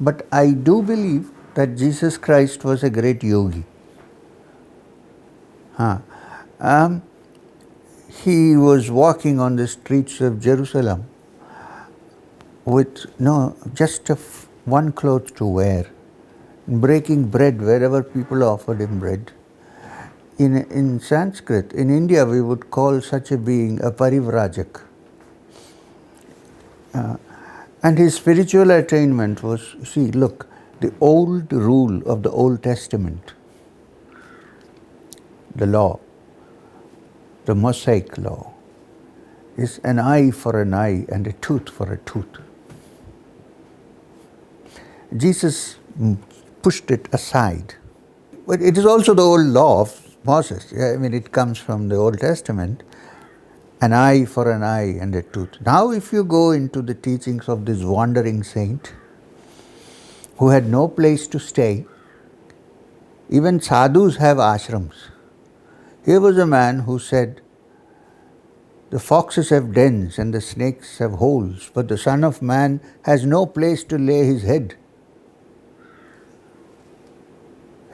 [SPEAKER 1] But I do believe that Jesus Christ was a great yogi. He was walking on the streets of Jerusalem with just one cloth to wear, breaking bread wherever people offered him bread. In Sanskrit, in India, we would call such a being a parivrajak. And his spiritual attainment was, the old rule of the Old Testament, the law, the Mosaic law, is an eye for an eye and a tooth for a tooth. Jesus pushed it aside. But it is also the old law of Moses. I mean, it comes from the Old Testament, an eye for an eye and a tooth. Now if you go into the teachings of this wandering saint, who had no place to stay, even sadhus have ashrams. Here was a man who said, the foxes have dens and the snakes have holes, but the Son of Man has no place to lay his head.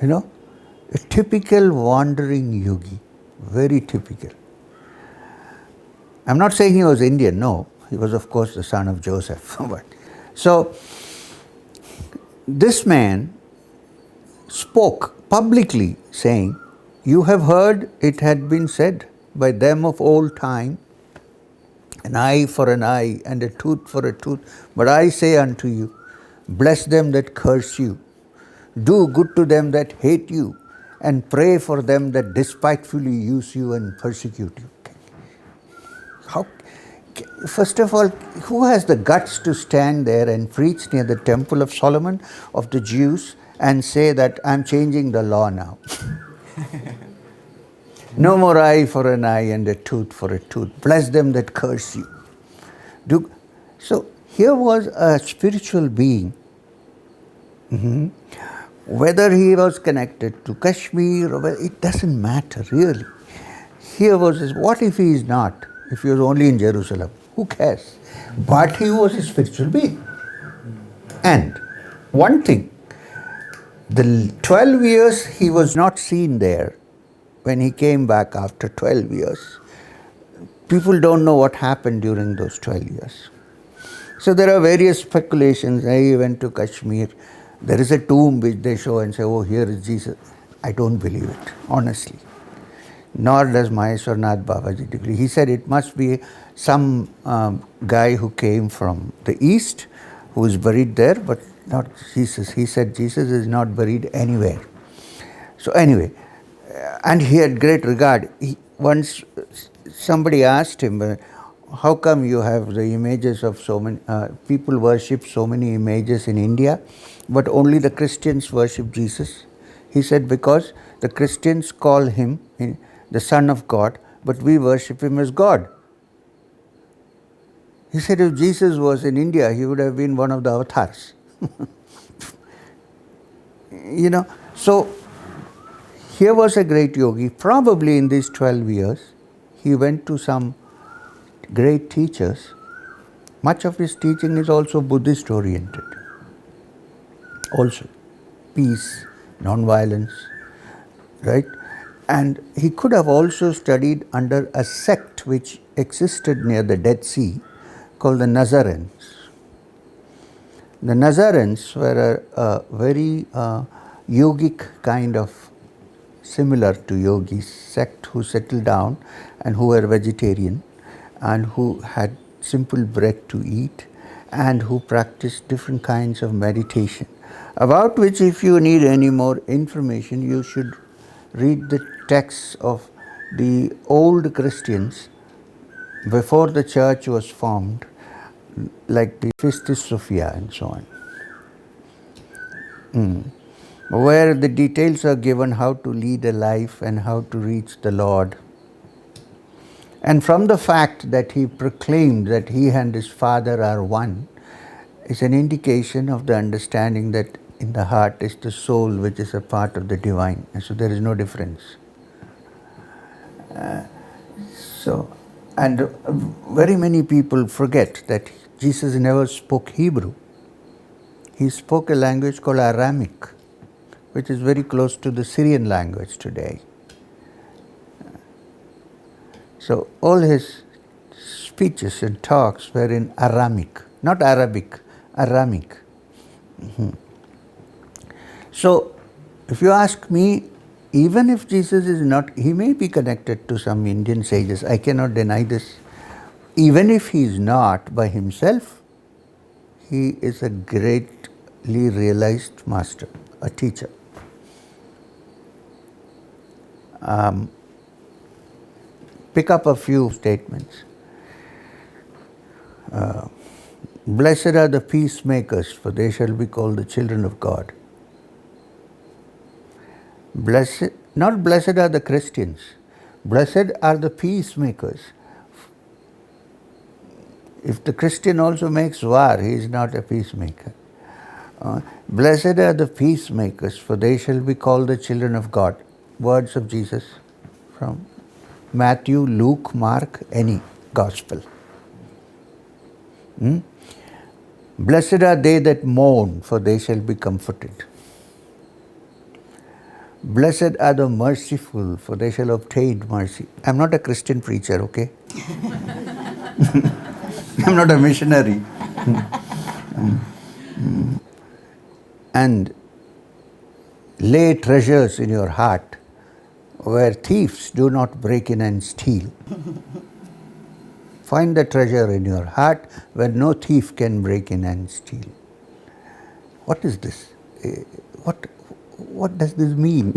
[SPEAKER 1] A typical wandering yogi, very typical. I'm not saying he was Indian, no. He was, of course, the son of Joseph. So, this man spoke publicly saying, you have heard it had been said by them of old time, an eye for an eye and a tooth for a tooth. But I say unto you, bless them that curse you, do good to them that hate you, and pray for them that despitefully use you and persecute you. How? First of all, who has the guts to stand there and preach near the temple of Solomon, of the Jews, and say that I'm changing the law now? No more eye for an eye and a tooth for a tooth. Bless them that curse you. So here was a spiritual being. Whether he was connected to Kashmir, or it doesn't matter really. Here was his, what if he is not? If he was only in Jerusalem, who cares? But he was a spiritual being. And one thing, the 12 years he was not seen there. When he came back after 12 years, people don't know what happened during those 12 years. So there are various speculations. He went to Kashmir. There is a tomb which they show and say, oh, here is Jesus. I don't believe it, honestly. Nor does Maheshwarnath Babaji agree. He said it must be some guy who came from the east who is buried there, but not Jesus. He said Jesus is not buried anywhere. So anyway, and he had great regard. Once somebody asked him, how come you have the images of so many, people worship so many images in India, but only the Christians worship Jesus? He said, because the Christians call him the Son of God, but we worship him as God. He said if Jesus was in India, he would have been one of the avatars. So here was a great yogi. Probably in these 12 years, he went to some great teachers. Much of his teaching is also Buddhist oriented. Also, peace, non-violence, right? And he could have also studied under a sect which existed near the Dead Sea called the Nazarenes. The Nazarenes were a very yogic kind of, similar to yogis, sect who settled down and who were vegetarian and who had simple bread to eat and who practiced different kinds of meditation, about which if you need any more information, you should read the texts of the old Christians before the church was formed, like the Pistis Sophia and so on, where the details are given how to lead a life and how to reach the Lord. And from the fact that he proclaimed that he and his Father are one, is an indication of the understanding that in the heart is the soul which is a part of the divine, and so there is no difference. And very many people forget that Jesus never spoke Hebrew. He spoke a language called Aramic, which is very close to the Syrian language today. So all his speeches and talks were in Aramic, not Arabic, Aramic. So if you ask me, even if Jesus is not, he may be connected to some Indian sages, I cannot deny this. Even if he is not by himself, he is a greatly realized master, a teacher. Pick up a few statements. Blessed are the peacemakers, for they shall be called the children of God. Blessed, not blessed are the Christians, blessed are the peacemakers. If the Christian also makes war, he is not a peacemaker. Blessed are the peacemakers, for they shall be called the children of God. Words of Jesus from Matthew, Luke, Mark, any gospel. Blessed are they that mourn, for they shall be comforted. Blessed are the merciful, for they shall obtain mercy. I'm not a Christian preacher, okay? I'm not a missionary. And lay treasures in your heart where thieves do not break in and steal. Find the treasure in your heart where no thief can break in and steal. What is this? What does this mean?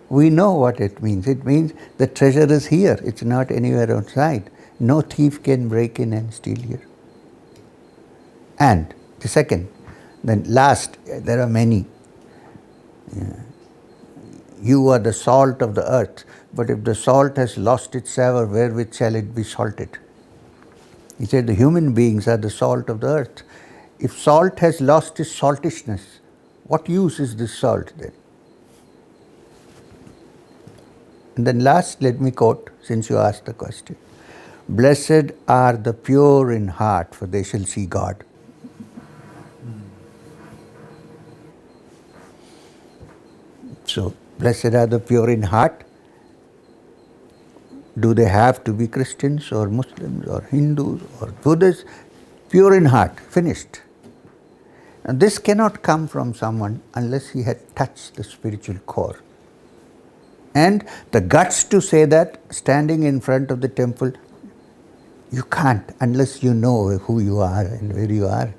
[SPEAKER 1] We know what it means. It means the treasure is here. It's not anywhere outside. No thief can break in and steal here. And the second, then last, there are many. You are the salt of the earth, but if the salt has lost its savour, wherewith shall it be salted? He said the human beings are the salt of the earth. If salt has lost its saltishness, what use is this salt then? And then last, let me quote, since you asked the question. Blessed are the pure in heart, for they shall see God. So, blessed are the pure in heart. Do they have to be Christians or Muslims or Hindus or Buddhists? Pure in heart, finished. And this cannot come from someone unless he had touched the spiritual core. And the guts to say that, standing in front of the temple, you can't unless you know who you are and where you are.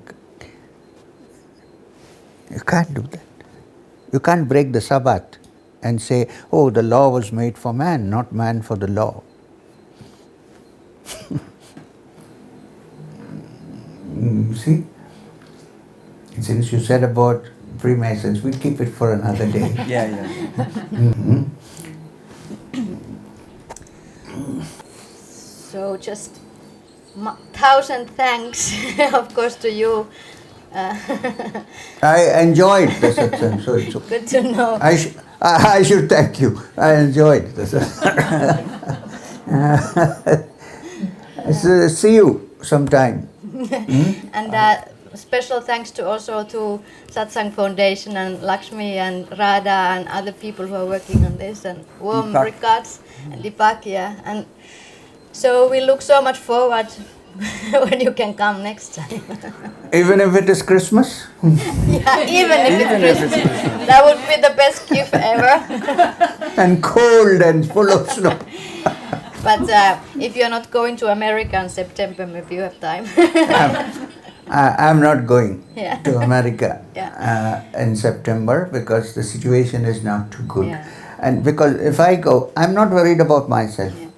[SPEAKER 1] You can't do that. You can't break the Sabbath and say, oh, the law was made for man, not man for the law. See? Since you said about Freemasons, we'll keep it for another day. Mm-hmm.
[SPEAKER 3] So just 1,000 thanks, of course, to you.
[SPEAKER 1] I enjoyed the satsang, so it's okay.
[SPEAKER 3] Good to know.
[SPEAKER 1] I should thank you. I enjoyed the satsang. So see you sometime.
[SPEAKER 3] And special thanks to also to Satsang Foundation and Lakshmi and Radha and other people who are working on this, and warm regards and Deepak, yeah. And so we look so much forward when you can come next time.
[SPEAKER 1] Even if it is Christmas?
[SPEAKER 3] Yeah, even if it's Christmas. That would be the best gift ever.
[SPEAKER 1] And cold and full of snow.
[SPEAKER 3] But if you're not going to America in September, maybe you have time.
[SPEAKER 1] I'm not going
[SPEAKER 3] Yeah.
[SPEAKER 1] to America
[SPEAKER 3] Yeah.
[SPEAKER 1] In September because the situation is not too good.
[SPEAKER 3] Yeah.
[SPEAKER 1] And because if I go, I'm not worried about myself.
[SPEAKER 3] Yeah.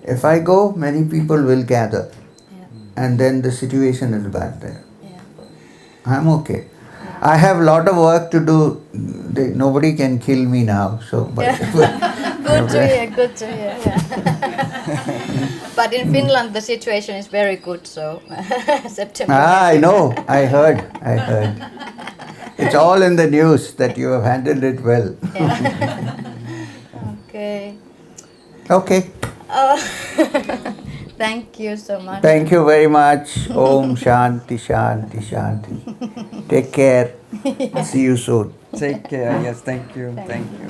[SPEAKER 1] If I go, many people will gather.
[SPEAKER 3] Yeah.
[SPEAKER 1] And then the situation is bad there.
[SPEAKER 3] Yeah.
[SPEAKER 1] I'm okay. I have a lot of work to do. Nobody can kill me now. So, but
[SPEAKER 3] Good to hear, good to hear. Yeah. But in Finland the situation is very good, so September.
[SPEAKER 1] I know. I heard. It's all in the news that you have handled it well.
[SPEAKER 3] Yeah. Okay.
[SPEAKER 1] Okay.
[SPEAKER 3] Thank you so much.
[SPEAKER 1] Thank you very much. Om Shanti Shanti Shanti. Take care. See you soon.
[SPEAKER 2] Take care. Yes, thank you. Thank you.